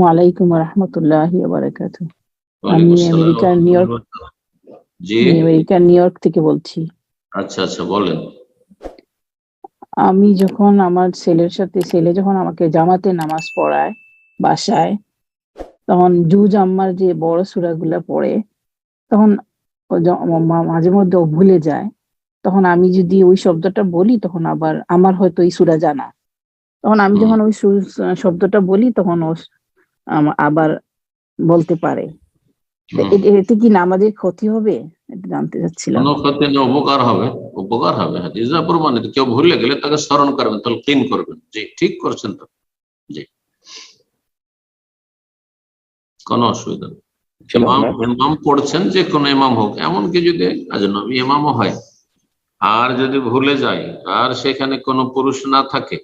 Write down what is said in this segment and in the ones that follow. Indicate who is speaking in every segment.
Speaker 1: ওয়ালাইকুম রহমতুল্লাহি ওয়া বারাকাতুহু। আমি
Speaker 2: ওয়ালাইকুম আসসালাম ওয়া রাহমাতুল্লাহ। জি,
Speaker 1: আমেরিকার নিউ ইয়র্ক থেকে বলছি।
Speaker 2: আচ্ছা আচ্ছা, বলেন।
Speaker 1: আমি যখন আমার ছেলে যখন আমাকে জামাতে নামাজ পড়ায় বাসায়, তখন আম্মার যে বড় সূরাগুলা পড়ে, তখন ও মাঝে মধ্যে ও ভুলে যায়। তখন আমি যদি ওই শব্দটা বলি, তখন আবার আমার হয়তো এই সূরা জানা। তখন আমি
Speaker 2: হুম,
Speaker 1: যখন ওই শব্দটা বলি, তখন ও আবার বলতে পারে।
Speaker 2: হুম।
Speaker 1: এতে কি নামাজের ক্ষতি হবে? এটা জানতে চাচ্ছিলাম।
Speaker 2: কোনো ক্ষতি না, উপকার হবে। উপকার হবে, হাদিসে প্রমাণিত। কেউ ভুলে গেলে তাকে স্মরণ করবেন, তালকিন করবেন। জি, ঠিক করছেন তো। জি, কোনো অসুবিধা নেই। ইমাম ইমাম পড়ছেন, যে কোনো ইমাম হোক, এমনকি যদি আজনবী ইমামও হয়, আর যদি ভুলে যায়, আর সেখানে কোনো পুরুষ না থাকে,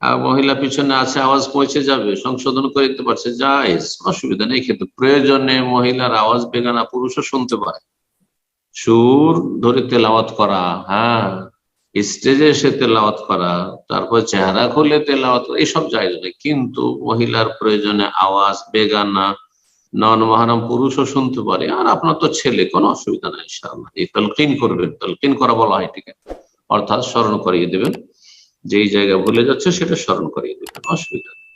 Speaker 2: আর মহিলা পিছনে আছে, আওয়াজ পৌঁছে যাবে, সংশোধন করে দিতে পারছে, জায়েজ, অসুবিধা নেই। কিন্তু প্রয়োজনে মহিলার আওয়াজ বেগানা পুরুষও শুনতে পারে। সুর ধরে তেলাওয়াত করা, হ্যাঁ, স্টেজে এসে তেলাওয়াত করা, তারপর চেহারা খুলে তেলাওয়াত করা, এইসব জায়েজ নেই। কিন্তু মহিলার প্রয়োজনে আওয়াজ বেগানা নন মাহরাম পুরুষও শুনতে পারে। আর আপনার তো ছেলে, কোনো অসুবিধা নাই, ইনশাআল্লাহ। এই তালকিন করবেন, তালকিন করা বলা হয়, ঠিক আছে, অর্থাৎ স্মরণ করিয়ে দেবেন। যেই জায়গা ভুলে যাচ্ছে সেটা স্মরণ করিয়ে দেবেন, অসুবিধা নেই।